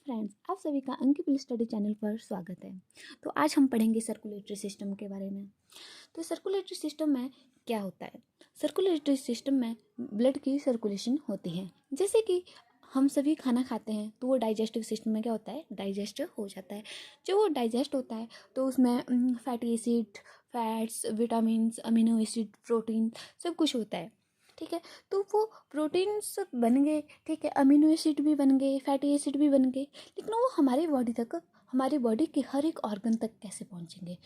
Friends, आप सभी का अंकित स्टडी चैनल पर स्वागत है। तो आज हम पढ़ेंगे सर्कुलेटरी सिस्टम के बारे में। तो सर्कुलेटरी सिस्टम में क्या होता है? सर्कुलेटरी सिस्टम में ब्लड की सर्कुलेशन होती है। जैसे कि हम सभी खाना खाते हैं तो वो डाइजेस्टिव सिस्टम में क्या होता है, डाइजेस्ट हो जाता है। जब वो डाइजेस्ट होता है तो उसमें fatty acid, fats, vitamins, amino acid, protein सब कुछ होता है। ठीक है, तो वो प्रोटीन्स बन गए, ठीक है, अमीनो एसिड भी बन गए, फैटी एसिड भी बन गए, लेकिन वो हमारी बॉडी तक, हमारी बॉडी के हर एक ऑर्गन तक कैसे पहुंचेंगे?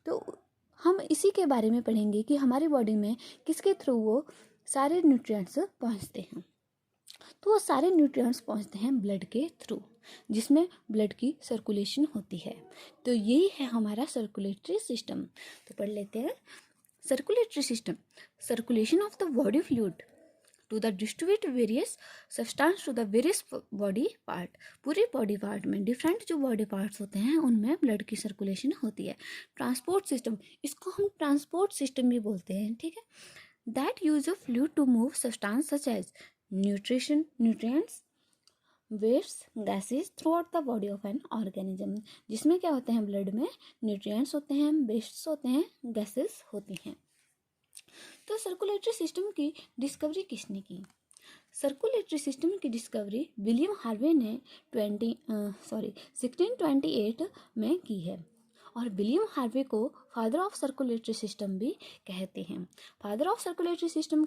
तो हम इसी के बारे में पढ़ेंगे कि हमारी बॉडी में किसके थ्रू वो सारे न्यूट्रिएंट्स पहुंचते हैं। तो वो सारे न्यूट्रिएंट्स पहुंचते हैं ब्लड के थ्रू, जिसमें ब्लड की सर्कुलेशन होती है। तो यही है हमारा सर्कुलेटरी सिस्टम। तो पढ़ लेते हैं। Circulatory system, circulation of the body fluid to the distribute various substance to the various body part. पूरे बॉडी पार्ट में डिफरेंट जो बॉडी पार्ट्स होते हैं उनमें ब्लड की सर्कुलेशन होती है। ट्रांसपोर्ट सिस्टम, इसको हम ट्रांसपोर्ट सिस्टम भी बोलते हैं। ठीक है, that use of fluid to move substance such as nutrients, waste, gases throughout the body of an organism. जिसमें क्या होते हैं, ब्लड में न्यूट्रिएंट्स होते हैं, वेस्ट्स होते हैं, गैसेज होती हैं। तो सर्कुलेटरी सिस्टम की डिस्कवरी किसने की? सर्कुलेटरी सिस्टम की डिस्कवरी विलियम हार्वे ने 1628 में की है। और विलियम हार्वे को फादर ऑफ सर्कुलेटरी सिस्टम भी कहते हैं। Father of circulatory system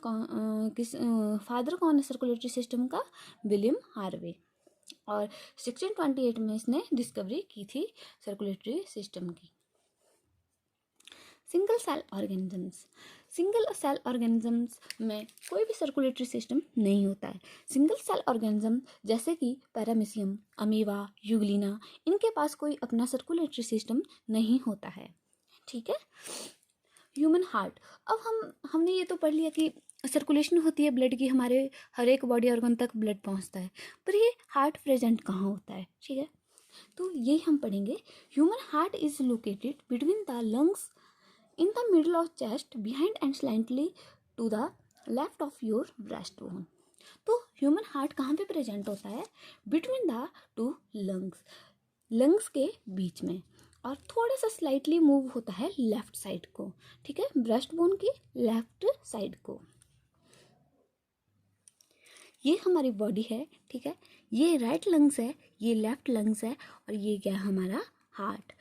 father कौन है सर्कुलेटरी सिस्टम का? William Harvey. और 1628 में इसने डिस्कवरी की थी सर्कुलेटरी सिस्टम की। Single cell organisms, single cell organisms में कोई भी सर्कुलेटरी सिस्टम नहीं होता है। सिंगल सेल ऑर्गेनिज्म जैसे कि पैरामीशियम, अमीबा, यूग्लिना, इनके पास कोई अपना सर्कुलेटरी सिस्टम नहीं होता है। ठीक है। ह्यूमन हार्ट, अब हमने ये तो पढ़ लिया कि सर्कुलेशन होती है ब्लड की, हमारे हर एक बॉडी ऑर्गन तक ब्लड पहुंचता है, पर ये हार्ट प्रेजेंट कहाँ होता है? ठीक है, तो यही हम पढ़ेंगे। Human heart is located between the lungs in the middle of chest, behind and slightly to the left of your breastbone। तो ह्यूमन हार्ट कहाँ पे प्रेजेंट होता है? Between the two lungs, lungs के बीच में, और थोड़ा सा स्लाइटली मूव होता है लेफ्ट साइड को। ठीक है, ब्रेस्ट बोन की लेफ्ट साइड को। ये हमारी बॉडी है। ठीक है, ये राइट लंग्स है, ये लेफ्ट लंग्स है, और ये क्या है, हमारा हार्ट।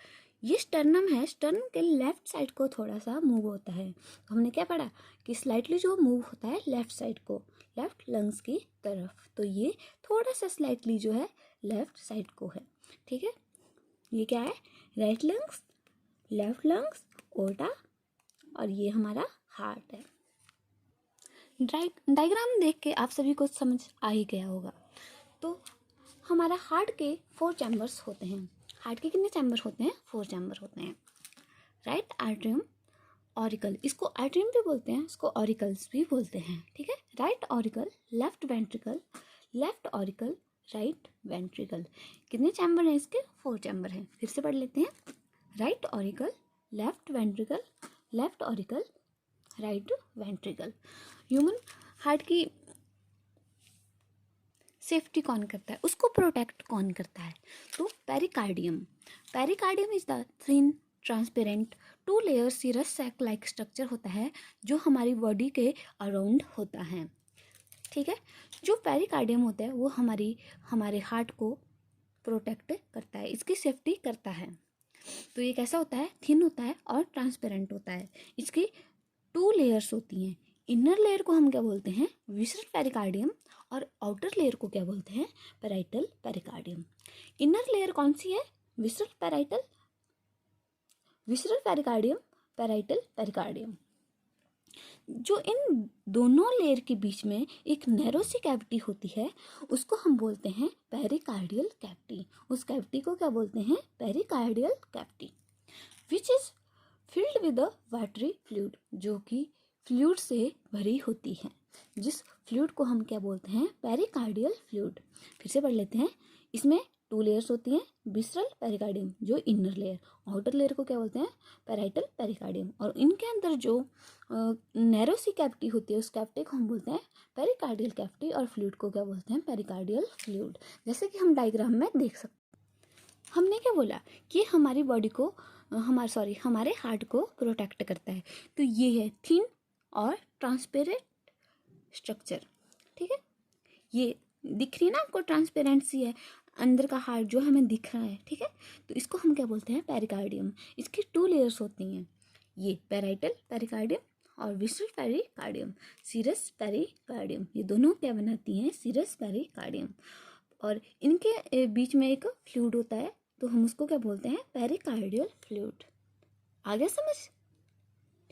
ये स्टर्नम है, स्टर्नम के लेफ्ट साइड को थोड़ा सा मूव होता है। तो हमने क्या पढ़ा कि स्लाइटली जो मूव होता है लेफ्ट साइड को, लेफ्ट लंग्स की तरफ, तो ये थोड़ा सा स्लाइटली जो है लेफ्ट साइड को है। ठीक है, ये क्या है, राइट लंग्स, लेफ्ट लंग्स, ओटा, और ये हमारा हार्ट है। डायग्राम देख के आप सभी को समझ आ ही गया होगा। तो हमारा हार्ट के 4 चैम्बर्स होते हैं। हार्ट के कितने चैम्बर होते हैं? 4 चैम्बर होते हैं। राइट आर्ट्रियम, ऑरिकल, इसको आर्ट्रियम भी बोलते हैं, इसको ऑरिकल्स भी बोलते हैं। ठीक है, right auricle, left ventricle, left auricle, right ventricle. कितने चैम्बर हैं इसके? 4 चैम्बर हैं। फिर से पढ़ लेते हैं। Right auricle, left ventricle, left auricle, right ventricle. Human heart की सेफ्टी कौन करता है, उसको प्रोटेक्ट कौन करता है? तो pericardium, pericardium is the thin transparent 2 layer serous sac like structure होता है जो हमारी बॉडी के अराउंड होता है। ठीक है, जो पेरिकार्डियम होता है वो हमारे हार्ट को प्रोटेक्ट करता है, इसकी सेफ्टी करता है। तो ये कैसा होता है? थिन होता है और ट्रांसपेरेंट होता है। इसकी 2 लेयर्स होती हैं। इनर लेयर को हम क्या बोलते हैं? विसरल पेरिकार्डियम, और आउटर लेयर को क्या बोलते हैं? Parietal pericardium. इनर लेयर कौन सी है? Visceral pericardium, parietal pericardium. जो इन दोनों लेयर के बीच में एक नैरो सी कैविटी होती है उसको हम बोलते हैं पेरिकार्डियल कैविटी। उस कैविटी को क्या बोलते हैं? Pericardial cavity, which is filled with watery fluid, जो कि फ्लूइड से भरी होती है। जिस फ्लूइड को हम क्या बोलते हैं? Pericardial fluid. फिर से पढ़ लेते हैं। इसमें 2 लेयर्स होती हैं। विसरल पेरिकार्डियम जो इनर लेयर, आउटर लेयर को क्या बोलते हैं? पैराइटल पेरिकार्डियम, और इनके अंदर जो नैरो सी कैविटी होती है उस कैविटी को हम बोलते हैं पेरिकार्डियल कैविटी, और फ्लूइड को क्या बोलते हैं? Pericardial fluid. जैसे कि हम डायग्राम में देख सकते हैं। हमने क्या बोला कि हमारी बॉडी को हमारे हार्ट को प्रोटेक्ट करता है। तो ये है थिन और ट्रांसपेरेंट स्ट्रक्चर। ठीक है, ये दिख रही है ना आपको, ट्रांसपेरेंसी है, अंदर का हार्ट जो हमें दिख रहा है। ठीक है, तो इसको हम क्या बोलते हैं, पेरिकार्डियम। इसकी 2 लेयर्स होती हैं, ये पेराइटल पेरिकार्डियम और विसरल पेरिकार्डियम, सीरस पेरिकार्डियम। ये दोनों क्या बनाती हैं, सीरस पेरिकार्डियम। और इनके बीच में एक फ्लूइड होता है, तो हम उसको क्या बोलते हैं, पेरिकार्डियल फ्लूइड। आगे समझ?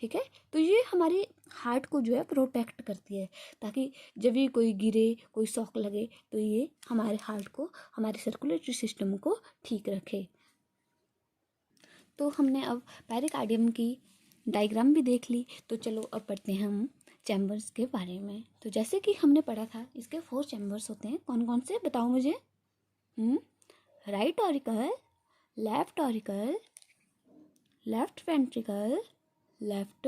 ठीक है, तो ये हमारे हार्ट को जो है प्रोटेक्ट करती है, ताकि जब भी कोई गिरे, कोई शॉक लगे, तो ये हमारे हार्ट को, हमारे सर्कुलेटरी सिस्टम को ठीक रखे। तो हमने अब पेरिकार्डियम की डायग्राम भी देख ली, तो चलो अब पढ़ते हैं हम चैम्बर्स के बारे में। तो जैसे कि हमने पढ़ा था, इसके 4 चैम्बर्स होते हैं। कौन कौन से बताओ मुझे? Right auricle, left auricle, left ventricle, left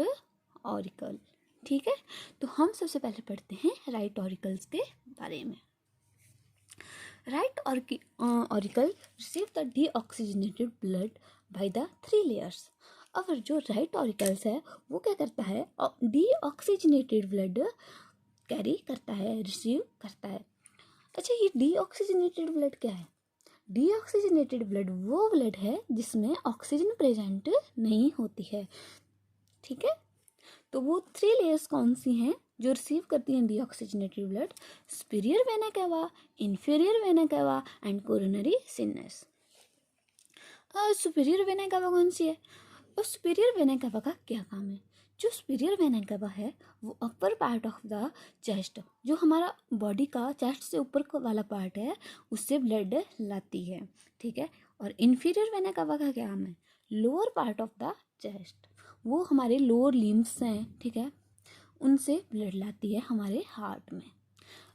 auricle. ठीक है, तो हम सबसे पहले पढ़ते हैं राइट ऑरिकल्स के बारे में। Right auricle receive the deoxygenated blood by the 3 layers. अब जो राइट ऑरिकल्स है वो क्या करता है, डीऑक्सीजनेटेड ब्लड कैरी करता है, रिसीव करता है। अच्छा, ये डीऑक्सीजनेटेड ब्लड क्या है? डीऑक्सीजनेटेड ब्लड वो ब्लड है जिसमें ऑक्सीजन प्रेजेंट नहीं होती है। ठीक है, तो वो 3 लेयर्स कौन सी हैं जो रिसीव करती हैं deoxygenated blood? Superior vena cava, inferior vena cava and coronary सिनस। Superior vena cava कौन सी है? और सुपीरियर वेना कावा का क्या काम है? जो सुपीरियर वेना कावा है वो upper part of the chest, जो हमारा बॉडी का चेस्ट से ऊपर वाला पार्ट है, उससे ब्लड लाती है। ठीक है, और इंफीरियर वेना कावा का क्या काम है? Lower part of the chest, वो हमारे लोअर लिम्स हैं, ठीक है, उनसे ब्लड लाती है हमारे हार्ट में।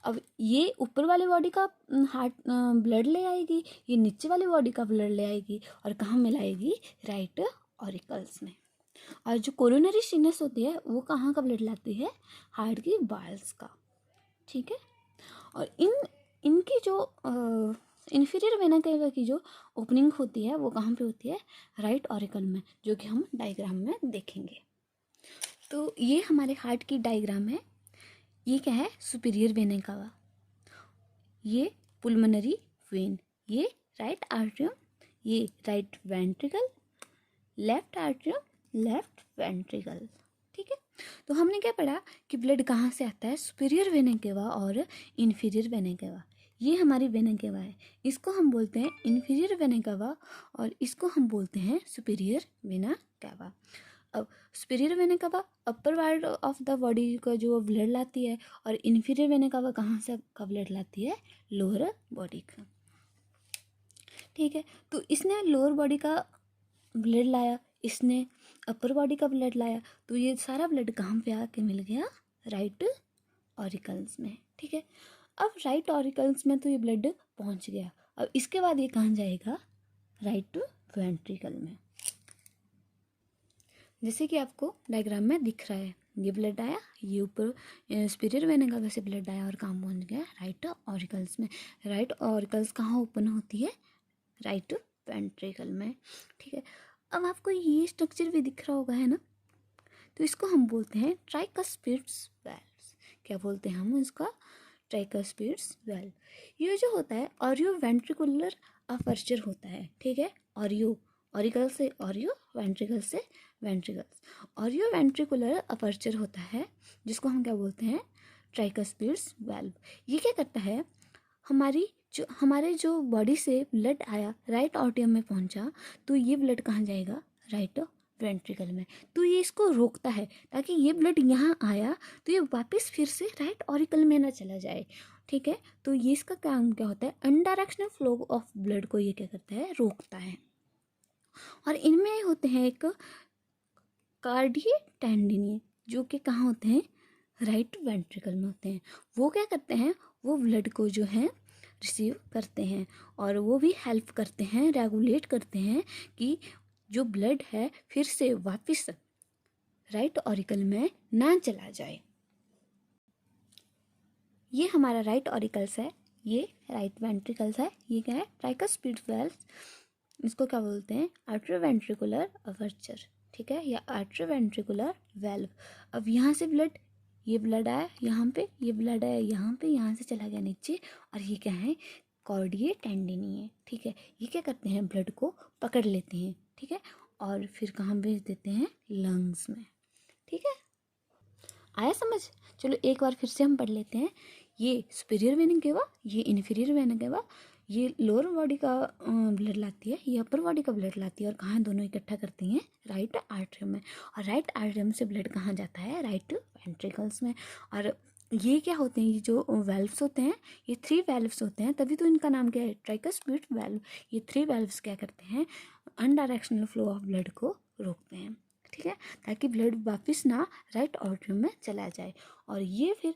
अब ये ऊपर वाले बॉडी का हार्ट ब्लड ले आएगी, ये नीचे वाली बॉडी का ब्लड ले आएगी, और कहाँ मिलाएगी? राइट ऑरिकल्स में। और जो कोरोनरी सिनस होती है वो कहाँ का ब्लड लाती है? हार्ट की बाल्स का। ठीक है, और इनकी जो इन्फीरियर वेना केवा की जो ओपनिंग होती है वो कहाँ पे होती है? राइट ऑरिकल में, जो कि हम डायग्राम में देखेंगे। तो ये हमारे हार्ट की डायग्राम है। ये क्या है? सुपीरियर वेना कावा, ये पुल्मोनरी वेन, ये राइट आर्टरियम, ये right ventricle, left atrium, left ventricle. ठीक है, तो हमने क्या पढ़ा कि ब्लड कहाँ से आता है? सुपीरियर वेना केवा और इन्फीरियर वेना केवा। ये हमारी वेना केवा है, इसको हम बोलते हैं इन्फीरियर वेना केवा, और इसको हम बोलते हैं सुपीरियर वेना केवा। अब superior vena cava upper part of the body का जो ब्लड लाती है, और इन्फीरियर वेना केवा कहाँ से का ब्लड लाती है? लोअर बॉडी का। ठीक है, तो इसने लोअर बॉडी का ब्लड लाया, इसने अपर बॉडी का ब्लड लाया, तो ये सारा ब्लड कहाँ पे आके मिल गया? राइट ऑरिकल्स में। ठीक है, अब राइट ऑरिकल्स में तो ये ब्लड पहुंच गया, अब इसके बाद ये कहाँ जाएगा? राइट वेंट्रिकल में। जैसे कि आपको डायग्राम में दिख रहा है, ये ब्लड आया, ये ऊपर सुपीरियर वेना कावा से ब्लड आया और कहाँ पहुंच गया? राइट ऑरिकल्स में। राइट ऑरिकल्स कहाँ ओपन होती है? राइट वेंट्रिकल में। ठीक है, अब आपको ये स्ट्रक्चर भी दिख रहा होगा, है ना? तो इसको हम बोलते हैं ट्राइकस्पिड्स वेल्व्स। क्या बोलते हैं हम इसका? ट्राइकस्पिड्स वेल्व। ये जो होता है ऑरियो वेंट्रिकुलर अपर्चर होता है। ठीक है, ऑरियो ऑरिकल से ऑरियो, वेंट्रिकल से वेंट्रिकल्स। ऑरियो वेंट्रिकुलर अपर्चर होता है, जिसको हम क्या बोलते हैं? ट्राइकस्पिड्स वेल्व। ये क्या करता है? हमारे जो बॉडी से ब्लड आया, राइट ऑर्टियम में पहुंचा, तो ये ब्लड कहाँ जाएगा? राइट वेंट्रिकल में। तो ये इसको रोकता है, ताकि ये ब्लड यहाँ आया तो ये वापस फिर से राइट ऑरिकल में ना चला जाए। ठीक है, तो ये इसका काम क्या होता है? अनडायरेक्शनल फ्लो ऑफ ब्लड को ये क्या करता है? रोकता है। और इनमें होते हैं एक कार्डिये टेंडिनी, जो कि कहाँ होते हैं? राइट वेंट्रिकल में होते हैं। वो क्या करते हैं? वो ब्लड को जो है रिसीव करते हैं, और वो भी हेल्प करते हैं, रेगुलेट करते हैं कि जो ब्लड है फिर से वापस राइट ऑरिकल में ना चला जाए। ये हमारा राइट ऑरिकल्स है, ये राइट वेंट्रिकल्स है, ये क्या है? Tricuspid valve. इसको क्या बोलते हैं, आर्टरोवेंट्रिकुलर अपर्चर, ठीक है, या आर्टरोवेंट्रिकुलर वेल्व। अब यहाँ से ब्लड, ये ब्लड आया यहाँ पे, ये ब्लड आया यहाँ पे, यहाँ से चला गया नीचे, और ये क्या है, कॉर्डिए टेंडिनी है, ठीक है। ये क्या करते हैं, ब्लड को पकड़ लेते हैं, ठीक है, और फिर कहाँ भेज देते हैं, लंग्स में, ठीक है। आया समझ? चलो एक बार फिर से हम पढ़ लेते हैं। ये सुपीरियर वेना केवा, ये इन्फीरियर वेना केवा, ये लोअर बॉडी का ब्लड लाती है, ये अपर बॉडी का ब्लड लाती है, और कहाँ दोनों इकट्ठा करती हैं, राइट आर्टरियम में। और राइट आर्टरियम से ब्लड कहाँ जाता है, राइट वेंट्रिकल्स में। और ये क्या होते हैं, ये जो वेल्व्स होते हैं, ये 3 वेल्व्स होते हैं, तभी तो इनका नाम क्या है, ट्राइकस्पिड वेल्व। ये 3 वेल्व्स क्या करते हैं, अनडायरेक्शनल फ्लो ऑफ ब्लड को रोकते हैं, ठीक है, ताकि ब्लड वापस ना राइट आर्टरियम में चला जाए। और ये फिर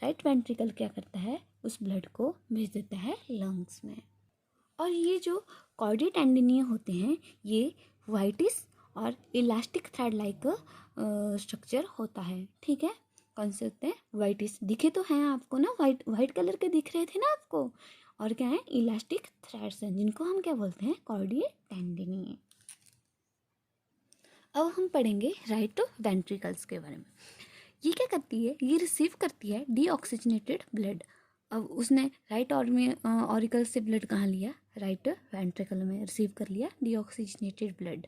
राइट वेंट्रिकल क्या करता है, उस ब्लड को भेज देता है लंग्स में। और ये जो कॉर्डी टेंडिनिया होते हैं, ये वाइटिस और इलास्टिक थ्रेड लाइक स्ट्रक्चर होता है, ठीक है। कौन से होते हैं, वाइटिस दिखे तो हैं आपको ना, वाइट कलर के दिख रहे थे ना आपको, और क्या है, इलास्टिक थ्रेड्स हैं, जिनको हम क्या बोलते हैं, कॉर्डी टेंडिनिया। अब हम पढ़ेंगे राइट वेंट्रिकल्स के बारे में। ये क्या करती है, ये रिसीव करती है डीऑक्सीजनेटेड ब्लड। अब उसने राइट ऑरिकल से ब्लड कहाँ लिया, राइट वेंट्रिकल में रिसीव कर लिया deoxygenated blood.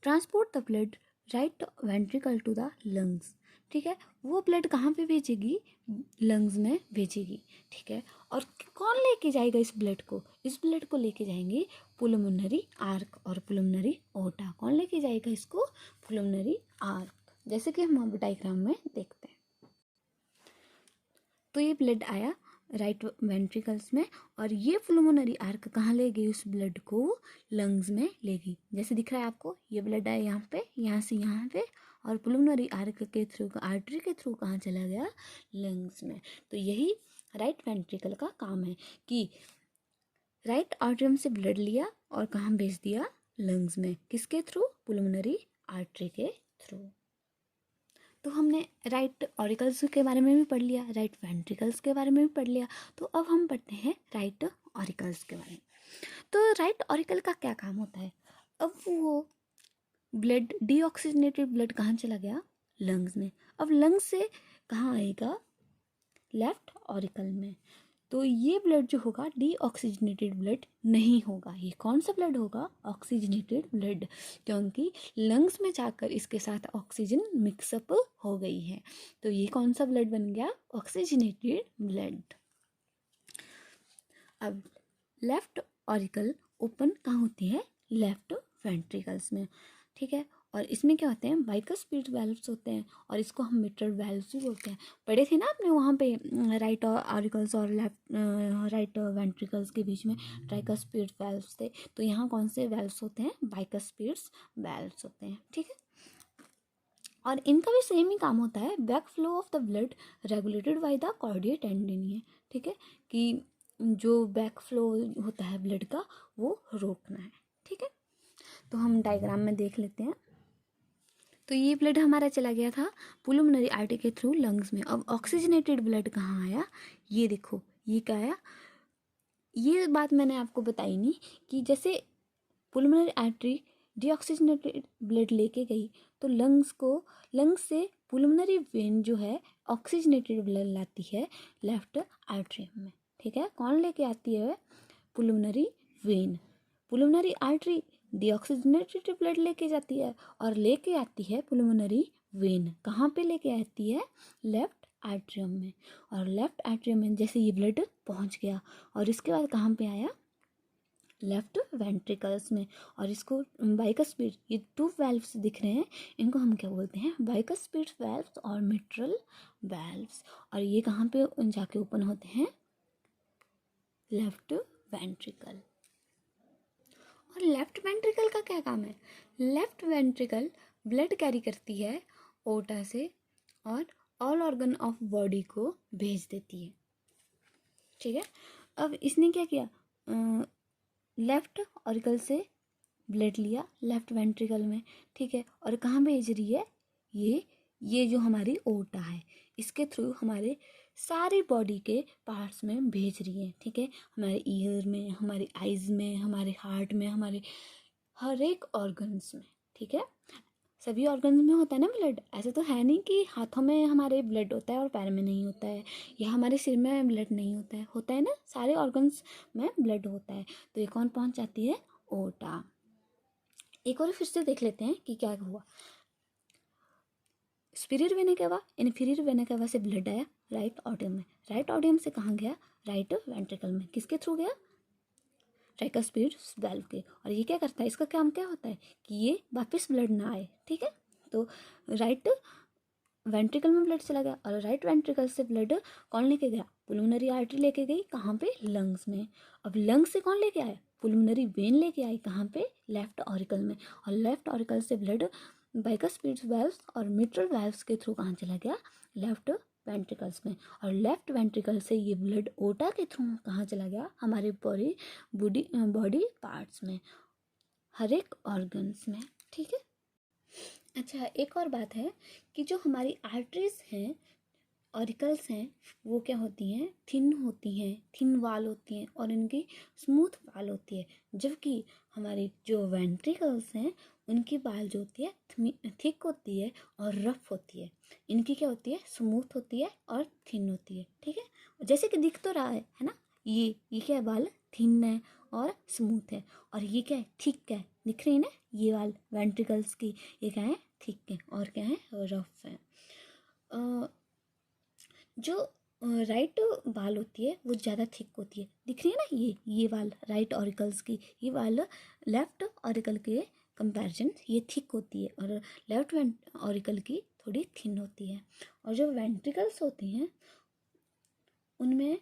Transport the blood right ventricle to the lungs, ठीक है। वो ब्लड कहाँ पे भेजेगी, लंग्स में भेजेगी, ठीक है। और कौन लेके जाएगा इस ब्लड को, इस ब्लड को लेके जाएंगे पुलमोनरी आर्क और पुलमोनरी ओटा। कौन लेके जाएगा इसको, पुलमोनरी आर्क, जैसे कि हम अब डायग्राम में देखते हैं। तो ये ब्लड आया राइट वेंट्रिकल्स में, और ये पुलमोनरी आर्क कहाँ ले गई, उस ब्लड को लंग्स में ले गई। जैसे दिख रहा है आपको, ये ब्लड आया यहाँ पे, यहाँ से यहाँ पे, और पुलमोनरी आर्क के थ्रू, आर्टरी के थ्रू कहाँ चला गया, लंग्स में। तो यही राइट वेंट्रिकल का काम है कि राइट आर्टरियम से ब्लड लिया और कहाँ भेज दिया, लंग्स में। किसके थ्रू, पुलमोनरी आर्टरी के थ्रू। तो हमने राइट ऑरिकल्स के बारे में भी पढ़ लिया, राइट वेंट्रिकल्स के बारे में भी पढ़ लिया। तो अब हम पढ़ते हैं राइट ऑरिकल्स के बारे में। तो राइट ऑरिकल का क्या काम होता है, अब वो ब्लड, डीऑक्सीजनेटेड ब्लड कहाँ चला गया, लंग्स में। अब लंग्स से कहाँ आएगा, लेफ्ट ऑरिकल में। तो ये ब्लड जो होगा डीऑक्सीजनेटेड ब्लड नहीं होगा, ये कौन सा ब्लड होगा, ऑक्सीजनेटेड ब्लड, क्योंकि लंग्स में जाकर इसके साथ ऑक्सीजन मिक्सअप हो गई है। तो ये कौन सा ब्लड बन गया, ऑक्सीजनेटेड ब्लड। अब लेफ्ट ऑरिकल ओपन कहाँ होती है, लेफ्ट वेंट्रिकल्स में, ठीक है। और इसमें क्या होते हैं, बाइकस्पिड वेल्व्स होते हैं, और इसको हम मिट्रल वेल्व्स भी बोलते हैं। पढ़े थे ना आपने वहाँ पे, राइट ऑरिकल्स और लेफ्ट राइट वेंट्रिकल्स के बीच में ट्राइकस्पिड वेल्व्स थे। तो यहाँ कौन से वेल्व्स होते हैं, बाइकस्पिड्स वेल्व्स होते हैं, ठीक है। और इनका भी सेम ही काम होता है, back flow of the blood regulated by the chordae tendineae, ठीक है, कि जो बैक फ्लो होता है ब्लड का, वो रोकना है, ठीक है। तो हम डायग्राम में देख लेते हैं। तो ये ब्लड हमारा चला गया था पुलमोनरी आर्टरी के थ्रू लंग्स में। अब ऑक्सीजनेटेड ब्लड कहाँ आया, ये देखो, ये क्या आया। ये बात मैंने आपको बताई नहीं कि जैसे पुलमोनरी आर्टरी डीऑक्सीजनेटेड ब्लड लेके गई, तो लंग्स से पुलमोनरी वेन जो है ऑक्सीजनेटेड ब्लड लाती है लेफ्ट आर्टरियम में, ठीक है। कौन लेके आती है, pulmonary when. Pulmonary artery deoxygenated blood लेके जाती है, और लेके आती है पुलमोनरी वेन, कहाँ पे लेके आती है, लेफ्ट आर्टरियम में। और लेफ्ट आर्टरियम में जैसे ये ब्लड पहुंच गया, और इसके बाद कहाँ पे आया, लेफ्ट वेंट्रिकल्स में। और इसको बाइकस्पिड, ये 2 वेल्व्स दिख रहे हैं, इनको हम क्या बोलते हैं, बाइकस्पिड वेल्व्स और मिट्रल वेल्व्स। और ये कहाँ पे जाके ओपन होते हैं, लेफ्ट वेंट्रिकल। और लेफ्ट वेंट्रिकल का क्या काम है, लेफ्ट वेंट्रिकल ब्लड कैरी करती है ओटा से, और ऑल ऑर्गन ऑफ बॉडी को भेज देती है, ठीक है। अब इसने क्या किया, लेफ्ट ऑरिकल से ब्लड लिया लेफ्ट वेंट्रिकल में, ठीक है, और कहाँ भेज रही है, ये जो हमारी ओटा है, इसके थ्रू हमारे सारी बॉडी के पार्ट्स में भेज रही है, ठीक है। हमारे ईयर में, हमारी आइज़ में, हमारे हार्ट में, हमारे हर एक ऑर्गन्स में, ठीक है। सभी ऑर्गन्स में होता है ना ब्लड, ऐसे तो है नहीं कि हाथों में हमारे ब्लड होता है और पैर में नहीं होता है, या हमारे सिर में ब्लड नहीं होता है ना, सारे ऑर्गन्स में ब्लड होता है। तो ये कौन पहुंच जाती है? ओटा। एक और फिर से देख लेते हैं कि क्या हुआ। Superior vena cava, inferior vena cava से ब्लड आया राइट ऑडियम में, राइट ऑडियम से कहाँ गया? राइट वेंट्रिकल में। किसके थ्रू गया? ट्राइकस्पिड वाल्व के। और ये क्या करता है, इसका काम क्या होता है कि ये वापस ब्लड ना आए, ठीक है। तो राइट वेंट्रिकल में ब्लड चला गया, और राइट वेंट्रिकल से ब्लड कौन लेके गया? पुलमोनरी आर्टरी लेके गई, कहाँ पे? लंग्स में। अब लंग्स से कौन लेके आया? पुलमोनरी वेन लेके आई, कहाँ पे? लेफ्ट ऑरिकल में। और लेफ्ट ऑरिकल से ब्लड बाइकस्पिड वाल्व्स और मिट्रल वाल्व्स के थ्रू कहाँ चला गया? लेफ्ट वेंट्रिकल्स में। और लेफ्ट वेंट्रिकल से ये ब्लड ओटा के थ्रू कहाँ चला गया? हमारे बॉडी पार्ट्स में, हर एक ऑर्गन्स में, ठीक है। अच्छा, एक और बात है कि जो हमारी आर्टरीज हैं, ऑरिकल्स हैं, वो क्या होती हैं? थिन होती हैं, थिन वाल होती हैं, और इनकी स्मूथ वाल होती है। जबकि हमारी जो वेंट्रिकल्स हैं, उनकी बाल जो होती है थिक होती है और रफ होती है। इनकी क्या होती है? स्मूथ होती है और थिन होती है, ठीक है। जैसे कि दिख तो रहा है ना, ये क्या है? बाल थिन है और स्मूथ है। और ये क्या है? थिक है। दिख रही है ना ये वाल वेंट्रिकल्स की, ये क्या है? थिक है। और क्या है? रफ है। जो राइट बाल होती है वो ज़्यादा थिक होती है। दिख रही है ना ये वाल राइट ऑरिकल्स की, ये वाल लेफ्ट ऑरिकल के कंपैरिजन ये थिक होती है, और लेफ्ट ऑरिकल की थोड़ी थिन होती है। और जो वेंट्रिकल्स होती हैं उनमें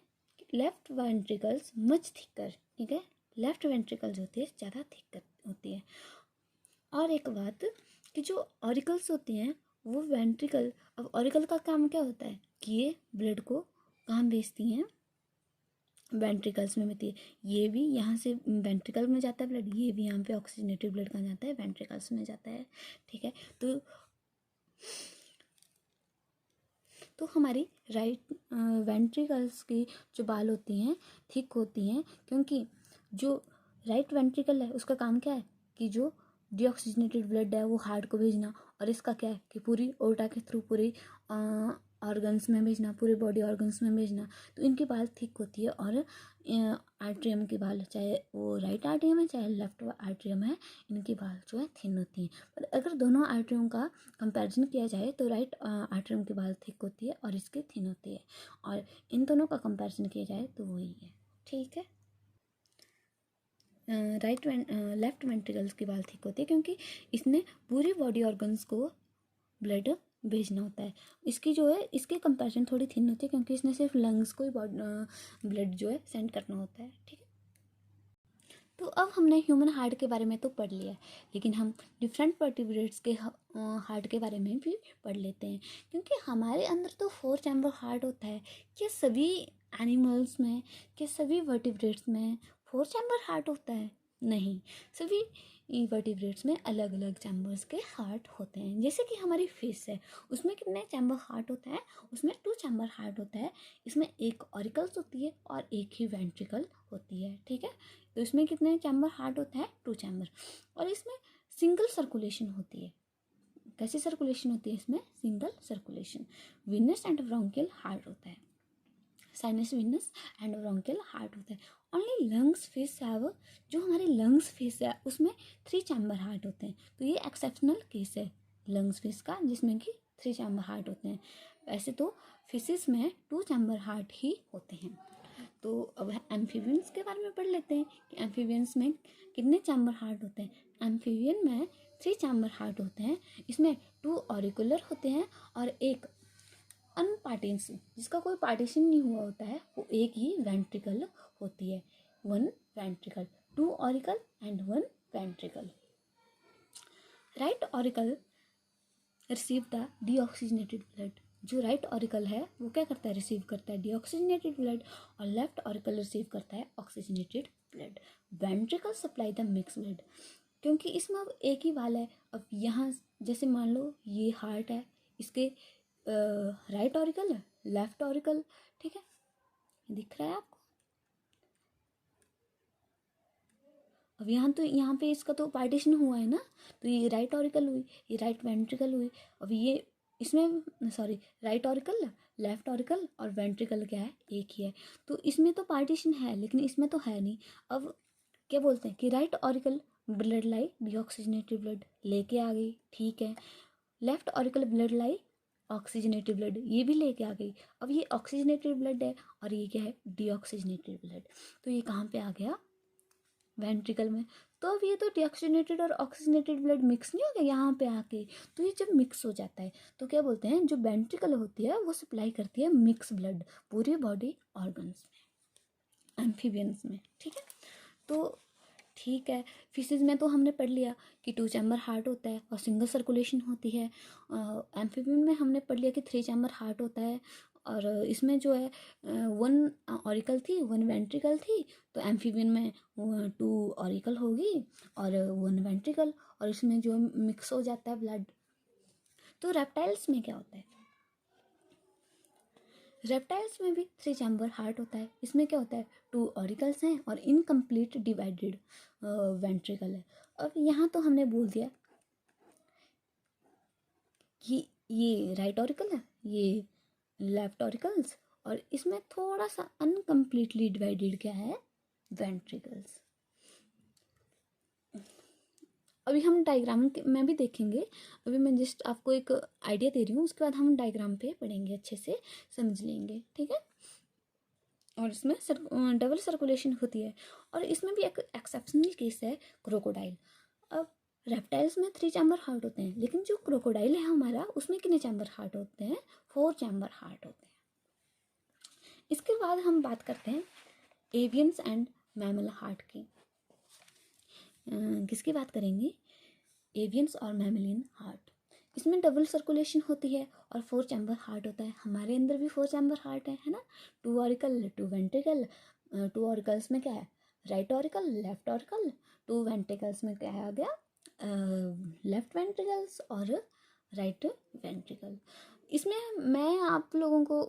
लेफ्ट वेंट्रिकल्स मच थिकर, ठीक है। लेफ्ट वेंट्रिकल्स होती है ज़्यादा थिक होती है। और एक बात कि जो ऑरिकल्स होती हैं वो वेंट्रिकल, अब ऑरिकल का काम क्या होता है कि ये ब्लड को कहाँ भेजती हैं? वेंट्रिकल्स में मिलती है। ये भी यहाँ से वेंट्रिकल में जाता है ब्लड, ये भी यहाँ पे ऑक्सीजनेटेड ब्लड कहाँ जाता है? वेंट्रिकल्स में जाता है, ठीक है। तो हमारी राइट वेंट्रिकल्स की जो बाल होती हैं थिक होती हैं, क्योंकि जो राइट वेंट्रिकल है उसका काम क्या है कि जो डीऑक्सीजनेटेड ब्लड है वो हार्ट को भेजना, और इसका क्या है कि पूरी ओर्टा के थ्रू पूरी ऑर्गन्स में भेजना, पूरे बॉडी ऑर्गन्स में भेजना। तो इनकी बाल थिक होती है। और आर्ट्रियम की बाल, चाहे वो राइट आर्ट्रियम है चाहे लेफ्ट आर्ट्रियम है, इनकी बाल जो है थिन होती हैं। पर अगर दोनों आर्ट्रियम का कंपैरिजन किया जाए तो राइट आर्ट्रियम की बाल थिक होती है और इसकी थिन होती है, और इन दोनों का कंपैरिजन किया जाए तो वही है, ठीक है। लेफ्ट वेंट्रिकल्स की बाल थिक होती है क्योंकि इसने पूरी बॉडी ऑर्गन्स को ब्लड भेजना होता है। इसकी जो है इसके कंपैरिजन थोड़ी थिन होती है क्योंकि इसने सिर्फ लंग्स को ही ब्लड जो है सेंड करना होता है, ठीक है। तो अब हमने ह्यूमन हार्ट के बारे में तो पढ़ लिया, लेकिन हम डिफरेंट वर्टिब्रेट्स के हार्ट के बारे में भी पढ़ लेते हैं, क्योंकि हमारे अंदर तो 4 चैम्बर हार्ट होता है। क्या सभी एनिमल्स में, क्या सभी वर्टिब्रेट्स में 4 चैम्बर हार्ट होता है? नहीं, सभी वर्टिब्रेट्स में अलग अलग चैम्बर्स के हार्ट होते हैं। जैसे कि हमारी फेस है, उसमें कितने चैम्बर हार्ट होता है? उसमें 2 चैम्बर हार्ट होता है। इसमें एक ऑरिकल्स होती है और एक ही वेंट्रिकल होती है, ठीक है। तो इसमें कितने चैम्बर हार्ट होता है? 2 चैम्बर। और इसमें सिंगल सर्कुलेशन होती है। कैसी सर्कुलेशन होती है इसमें? Single circulation. Venus and bronchial heart होता है, sinus Venus and bronchial heart होता है। ओनली लंग्स फेस हैव, जो हमारे लंग्स फेस है उसमें 3 चैम्बर हार्ट होते हैं। तो ये एक्सेप्शनल केस है लंग्स फेस का, जिसमें कि 3 चैम्बर हार्ट होते हैं। वैसे तो फिशिस में 2 चैम्बर हार्ट ही होते हैं। तो अब एम्फीबियंस के बारे में पढ़ लेते हैं कि एम्फीबियंस में कितने चैम्बर हार्ट होते हैं। एम्फीबियन में 3 चैम्बर हार्ट होते हैं। इसमें 2 ऑरिकुलर होते हैं और एक अनपार्टीशन, जिसका कोई पार्टीशन नहीं हुआ होता है, वो एक ही वेंट्रिकल होती है। 1 ventricle, 2 auricle and 1 ventricle. Right auricle receive the deoxygenated blood. जो राइट ऑरिकल है वो क्या करता है? रिसीव करता है डीऑक्सीजनेटेड ब्लड, और लेफ्ट ऑरिकल रिसीव करता है oxygenated blood. Ventricle supply the mix blood, क्योंकि इसमें अब एक ही वाल है। अब यहाँ जैसे मान लो ये हार्ट है, इसके राइट ऑरिकल, लेफ्ट ऑरिकल, ठीक है, दिख रहा है आपको। अब यहाँ पे इसका तो पार्टीशन हुआ है ना, तो ये राइट ऑरिकल हुई, ये राइट वेंट्रिकल हुई। अब ये इसमें sorry, right auricle, left auricle और वेंट्रिकल क्या है, एक ही है। तो इसमें तो पार्टीशन है लेकिन इसमें तो है नहीं। अब क्या बोलते हैं कि राइट ऑरिकल ब्लड लाई डीऑक्सीजनेटेड ब्लड लेके आ गई, ठीक है। लेफ्ट ऑरिकल ब्लड लाई ऑक्सीजनेटेड ब्लड ये भी लेके आ गई। अब ये ऑक्सीजनेटेड ब्लड है और ये क्या है, डीऑक्सीजनेटेड ब्लड। तो ये कहाँ पे आ गया, वेंट्रिकल में। तो अब ये तो डीऑक्सीजनेटेड और ऑक्सीजनेटेड ब्लड मिक्स नहीं हो गया यहाँ पे आके। तो ये जब मिक्स हो जाता है तो क्या बोलते हैं, जो वेंट्रिकल होती है वो सप्लाई करती है मिक्स ब्लड पूरे बॉडी ऑर्गन्स में, एम्फीबियंस में, ठीक है। तो ठीक है, फिशेज में तो हमने पढ़ लिया कि 2 चैम्बर हार्ट होता है और सिंगल सर्कुलेशन होती है। एम्फीबियन में हमने पढ़ लिया कि 3 चैम्बर हार्ट होता है। और इसमें जो है 1 ऑरिकल थी, 1 वेंट्रिकल थी। तो एम्फीबियन में 2 ऑरिकल होगी और 1 वेंट्रिकल, और इसमें जो मिक्स हो जाता है ब्लड। तो रेप्टाइल्स में क्या होता है, रेप्टाइल्स में भी 3 चैम्बर हार्ट होता है। इसमें क्या होता है, 2 ऑरिकल्स हैं और इनकम्प्लीट डिवाइडेड वेंट्रिकल है। अब यहाँ तो हमने बोल दिया कि ये राइट ऑरिकल है, ये लेफ्ट ऑरिकल्स, और इसमें थोड़ा सा अनकम्प्लीटली डिवाइडेड क्या है, वेंट्रिकल्स। अभी हम डायग्राम में भी देखेंगे, अभी मैं जस्ट आपको एक आइडिया दे रही हूँ, उसके बाद हम डायग्राम पे पढ़ेंगे, अच्छे से समझ लेंगे, ठीक है। और इसमें डबल सर्कुलेशन होती है। और इसमें भी एक एक्सेप्शनल केस है, क्रोकोडाइल। अब रेप्टाइल्स में 3 चैम्बर हार्ट होते हैं, लेकिन जो क्रोकोडाइल है हमारा, उसमें कितने चैम्बर हार्ट होते हैं, 4 चैम्बर हार्ट होते हैं। इसके बाद हम बात करते हैं एवियंस एंड मैमल हार्ट की। किसकी बात करेंगे, एवियंस और मैमलियन हार्ट। इसमें डबल सर्कुलेशन होती है और 4 चैम्बर हार्ट होता है। हमारे अंदर भी 4 चैम्बर हार्ट है ना, 2 ऑरिकल 2 वेंट्रिकल। 2 ऑरिकल्स में क्या है, right auricle left auricle. 2 ventricles में क्या आ गया, लेफ्ट वेंट्रिकल्स और राइट वेंट्रिकल। इसमें मैं आप लोगों को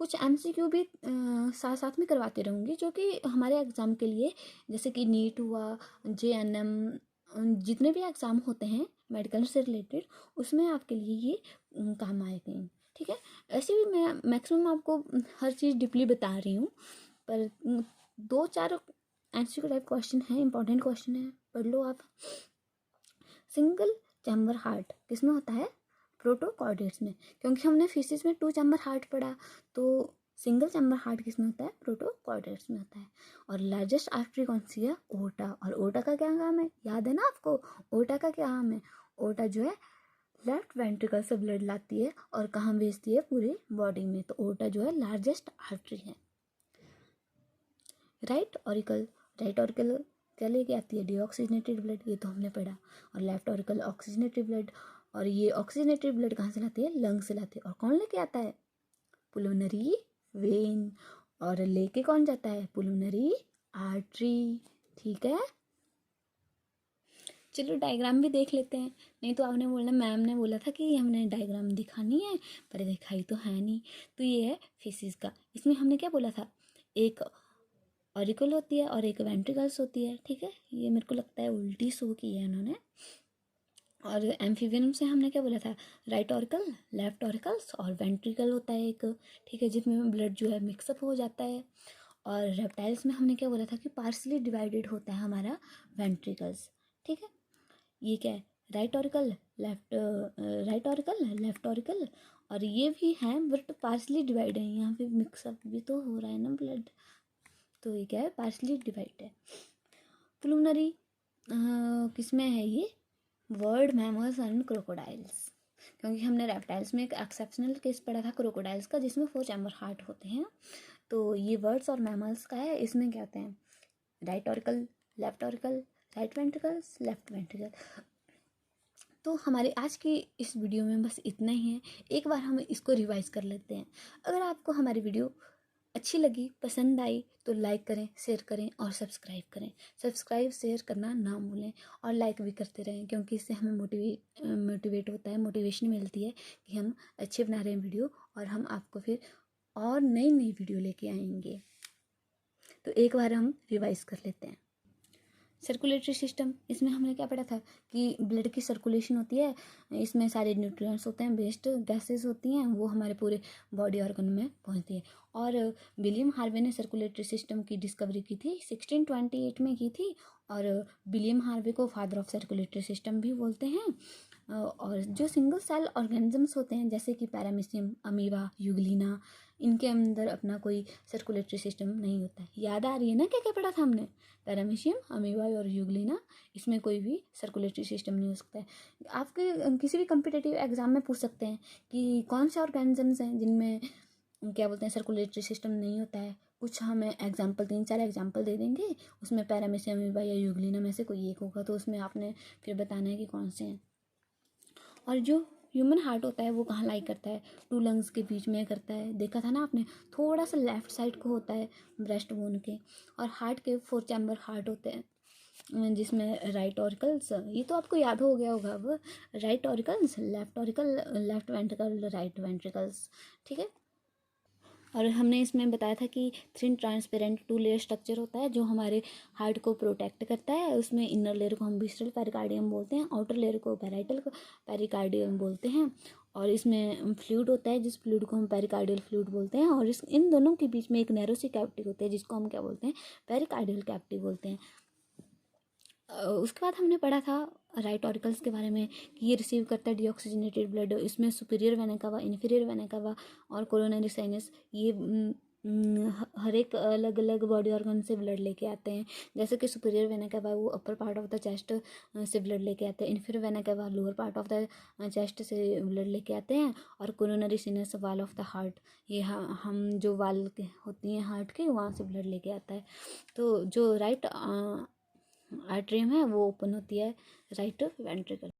कुछ एमसीक्यू भी साथ साथ में करवाते रहूँगी, जो कि हमारे एग्ज़ाम के लिए, जैसे कि नीट हुआ, जेएनएम, जितने भी एग्ज़ाम होते हैं मेडिकल से रिलेटेड, उसमें आपके लिए ये काम आएंगे, ठीक है। ऐसे भी मैं मैक्सिमम आपको हर चीज़ डीपली बता रही हूँ, पर 2-4 एमसीक्यू टाइप क्वेश्चन है, इंपॉर्टेंट क्वेश्चन है, पढ़ लो आप। सिंगल चैम्बर हार्ट किस में होता है, प्रोटोकॉर्डेट्स में। क्योंकि हमने फिशेस में 2 चैम्बर हार्ट पढ़ा, तो सिंगल चैम्बर हार्ट किस में होता है, प्रोटोकॉर्डेट्स में होता है। और लार्जेस्ट आर्टरी कौन सी है, ओटा। और ओटा का क्या काम है, याद है ना आपको, ओटा का क्या काम है, ओटा जो है लेफ्ट वेंट्रिकल से ब्लड लाती है और कहाँ भेजती है, पूरे बॉडी में। तो ओटा जो है लार्जेस्ट आर्टरी है। राइट ऑरिकल, राइट ऑरिकल क्या लेके आती है, डीऑक्सीजनेटेड ब्लड, ये तो हमने पढ़ा। और लेफ्ट ऑरिकल ऑक्सीजनेटेड ब्लड, और ये ऑक्सीजनेटेड ब्लड कहाँ से लाती है, लंग से लाती है। और कौन लेके आता है, पुलमोनरी वेन। और लेके कौन जाता है, पुलमोनरी आर्टरी, ठीक है। चलो डायग्राम भी देख लेते हैं, नहीं तो आपने बोला, मैम ने बोला था कि हमने डायग्राम दिखानी है, पर दिखाई तो है नहीं। तो ये है फिशेस का। इसमें हमने क्या बोला था, एक ऑरिकल होती है और एक वेंट्रिकल्स होती है, ठीक है। ये मेरे को लगता है उल्टी शो की है उन्होंने। और एम्फीबियन से हमने क्या बोला था, राइट ऑरिकल लेफ्ट ऑरिकल्स और वेंट्रिकल होता है एक, ठीक है, जिसमें ब्लड जो है मिक्सअप हो जाता है। और रेप्टाइल्स में हमने क्या बोला था कि पार्सली डिवाइडेड होता है हमारा वेंट्रिकल्स, ठीक है। ये क्या है, right auricle left, right auricle left auricle, और ये भी हैं बट पार्सली डिवाइड है, यहाँ पे मिक्सअप भी तो हो रहा है ना ब्लड। तो ये क्या है, पार्सली डिवाइड है। पुलमोनरी किसमें है ये, वर्ड मैमल्स एंड क्रोकोडाइल्स। क्योंकि हमने रेप्टाइल्स में एक एक्सेप्शनल केस पढ़ा था क्रोकोडाइल्स का, जिसमें 4 चैम्बर हार्ट होते हैं। तो ये वर्ड्स और मैमल्स का है, इसमें क्या होते हैं, right auricle left auricle, right ventricles left ventricle. तो हमारे आज की इस वीडियो में बस इतना ही है। एक बार हम इसको रिवाइज कर लेते हैं। अगर आपको हमारी वीडियो अच्छी लगी, पसंद आई, तो लाइक करें, शेयर करें और सब्सक्राइब करें। सब्सक्राइब शेयर करना ना भूलें और लाइक भी करते रहें, क्योंकि इससे हमें मोटिवेट होता है, मोटिवेशन मिलती है कि हम अच्छे बना रहे हैं वीडियो, और हम आपको फिर और नई नई वीडियो लेके आएंगे। तो एक बार हम रिवाइज कर लेते हैं। सर्कुलेटरी सिस्टम, इसमें हमने क्या पढ़ा था कि ब्लड की सर्कुलेशन होती है, इसमें सारे न्यूट्रिएंट्स होते हैं, वेस्ट गैसेस होती हैं, वो हमारे पूरे बॉडी ऑर्गन में पहुंचती है। और विलियम हार्वे ने सर्कुलेटरी सिस्टम की डिस्कवरी की थी 1628 में की थी, और विलियम हार्वे को फादर ऑफ सर्कुलेटरी सिस्टम भी बोलते हैं। और जो सिंगल सेल ऑर्गेनिजम्स होते हैं जैसे कि पैरामीशियम, अमीबा, यूग्लिना, इनके अंदर अपना कोई सर्कुलेटरी सिस्टम नहीं होता है। याद आ रही है ना क्या क्या पढ़ा था हमने? पैरामीशियम, अमीबा और यूग्लिना, इसमें कोई भी सर्कुलेटरी सिस्टम नहीं हो सकता है। आपके किसी भी कम्पिटिटिव एग्जाम में पूछ सकते हैं कि कौन से ऑर्गेनिजम्स हैं जिनमें क्या बोलते हैं सर्कुलेटरी सिस्टम नहीं होता है। कुछ हमें एग्जाम्पल, 3-4 एग्जाम्पल दे देंगे, उसमें पैरामीशियम, अमीबा या यूग्लिना में से कोई एक होगा, तो उसमें आपने फिर बताना है कि कौन से हैं। और जो ह्यूमन हार्ट होता है वो कहाँ लाई करता है? 2 लंग्स के बीच में करता है, देखा था ना आपने, थोड़ा सा लेफ्ट साइड को होता है ब्रेस्ट बोन के। और हार्ट के 4 चैम्बर हार्ट होते हैं, जिसमें राइट ऑरिकल्स, ये तो आपको याद हो गया होगा, अब right auricles, left auricle, left ventricle, right ventricles, ठीक है। और हमने इसमें बताया था कि थिन ट्रांसपेरेंट 2 लेयर स्ट्रक्चर होता है जो हमारे हार्ट को प्रोटेक्ट करता है। उसमें इनर लेयर को हम विसरल पेरिकार्डियम बोलते हैं, आउटर लेयर को पैराइटल पेरिकार्डियम बोलते हैं। और इसमें फ्लूइड होता है जिस फ्लूइड को हम पेरिकार्डियल फ्लूइड बोलते हैं। और इन दोनों के बीच में एक नैरो सी कैविटी होती है जिसको हम क्या बोलते हैं? पेरिकार्डियल कैविटी बोलते हैं। उसके बाद हमने पढ़ा था राइट ऑरिकल्स के बारे में कि ये रिसीव करता है डीऑक्सीजनेटेड ब्लड। इसमें superior vena cava, inferior vena cava और कोरोनरी साइनस, ये हर एक अलग अलग बॉडी ऑर्गन से ब्लड लेके आते हैं। जैसे कि सुपीरियर वेना कावा वो upper part of the chest से ब्लड लेके आते हैं, inferior vena cava lower part of the chest से ब्लड लेके आते हैं, और coronary sinus wall of the heart, ये हम जो वाल होती हैं हार्ट के, वहाँ से ब्लड लेके आता है। तो जो राइट आर्टरियम है वो ओपन होती है राइट वेंट्रिकल।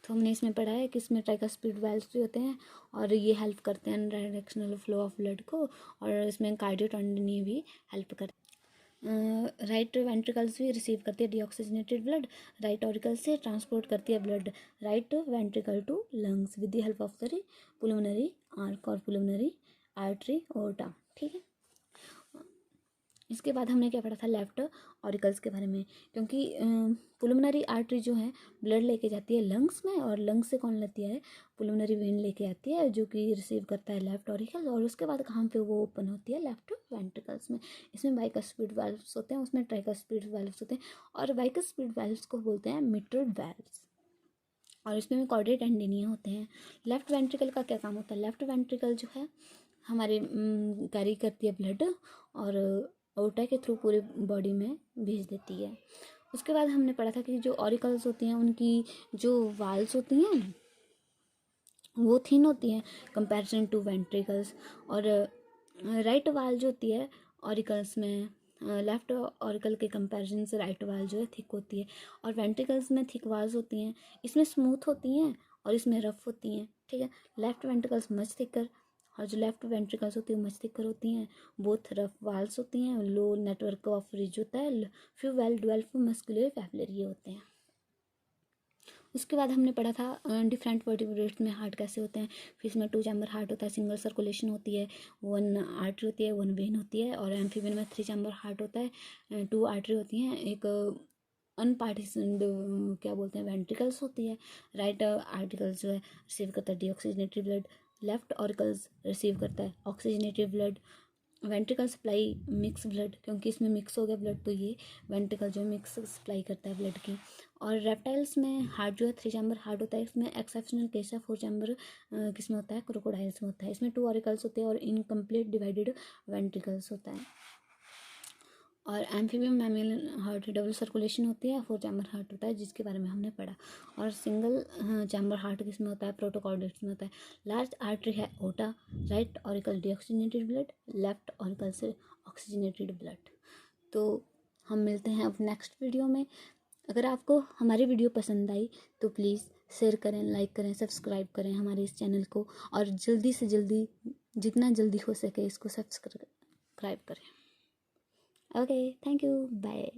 तो हमने इसमें पढ़ा है कि इसमें ट्राइकस्पिड वाल्व्स भी होते हैं और ये हेल्प करते हैं डायरेक्शनल फ्लो ऑफ ब्लड को, और इसमें कार्डियोटोंडनी भी हेल्प करते हैं। राइट वेंट्रिकल्स भी रिसीव करती है डीऑक्सीजनेटेड ब्लड, राइट ऑरिकल से ट्रांसपोर्ट करती है blood right ventricle to lungs with the help of the pulmonary arch और पुलमोनरी आर्टरी ओर्टा, ठीक है। इसके बाद हमने क्या पढ़ा था लेफ्ट ऑरिकल्स के बारे में, क्योंकि पुलमनरी आर्टरी जो है ब्लड लेके जाती है लंग्स में, और लंग्स से कौन लेती है? पुलमनरी वेन लेके आती है जो कि रिसीव करता है लेफ्ट ऑरिकल, और उसके बाद कहाँ पे वो ओपन होती है? लेफ्ट वेंट्रिकल्स में। इसमें बाइकस्पिड वाल्व्स होते हैं, उसमें ट्राइकस्पिड वाल्व्स होते हैं, और बाइकस्पिड वाल्व्स को बोलते हैं मिट्रल वाल्व्स, और इसमें भी कॉर्डेट एंडिनिया होते हैं। लेफ्ट वेंट्रिकल का क्या काम होता है? लेफ्ट वेंट्रिकल जो है हमारे कैरी करती है ब्लड और ओटा के थ्रू पूरे बॉडी में भेज देती है। उसके बाद हमने पढ़ा था कि जो ऑरिकल्स होती हैं उनकी जो वाल्स होती हैं वो थिन होती हैं कंपैरिजन टू वेंट्रिकल्स, और राइट वाल जो होती है ऑरिकल्स में, लेफ्ट ऑरिकल के कंपैरिजन से राइट वाल जो है थिक होती है, और वेंट्रिकल्स में थिक वाल्स होती हैं, इसमें स्मूथ होती हैं और इसमें रफ होती हैं, ठीक है। लेफ्ट वेंट्रिकल्स मच थिकर, और जो लेफ्ट वेंट्रिकल्स होती है मच थिकर होती हैं, बोथ रफ वाल्स होती हैं, लो नेटवर्क ऑफ रिज होता है, फ्यू वेल डुअल्फ मस्कुलर पैपिलरी होते हैं। उसके बाद हमने पढ़ा था डिफरेंट वर्टिब्रेट्स में हार्ट कैसे होते हैं। फिश में 2 चैम्बर हार्ट होता है, सिंगल सर्कुलेशन होती है, 1 आर्टरी होती है, 1 वेन होती है, और एम्फीबियन में 3 चैम्बर हार्ट होता है, 2 आर्टरी होती हैं, एक अनपार्टीशनड क्या बोलते हैं वेंट्रिकल्स होती है। राइट आर्टिकल्स जो है रिसीव करता है deoxygenated blood, left auricles receive करता है oxygenated blood. Ventricle supply mix blood, क्योंकि इसमें मिक्स हो गया ब्लड तो ये वेंट्रिकल जो मिक्स सप्लाई करता है ब्लड की। और रेप्टाइल्स में हार्ट जो है 3 चैम्बर हार्ट होता है, इसमें एक्सेप्शनल केस है 4 चैम्बर किस में होता है? क्रोकोडाइल्स में होता है। इसमें 2 ऑरिकल्स होते हैं और इनकम्प्लीट डिवाइडेड वेंट्रिकल्स होता है। और एम्फीबियम मैमल हार्ट डबल सर्कुलेशन होती है, 4 चैम्बर हार्ट होता है जिसके बारे में हमने पढ़ा। और सिंगल चैम्बर हार्ट किस में होता है? प्रोटोकॉर्डेट्स में होता है। लार्ज आर्टरी है aorta, right auricle deoxygenated blood, left auricle से ऑक्सीजनेटेड ब्लड। तो हम मिलते हैं अब नेक्स्ट वीडियो में। अगर आपको हमारी वीडियो पसंद आई तो प्लीज़ शेयर करें, लाइक करें, सब्सक्राइब करें हमारे इस चैनल को, और जल्दी से जल्दी जितना जल्दी हो सके इसको सब्सक्राइब करें। Okay, thank you, bye.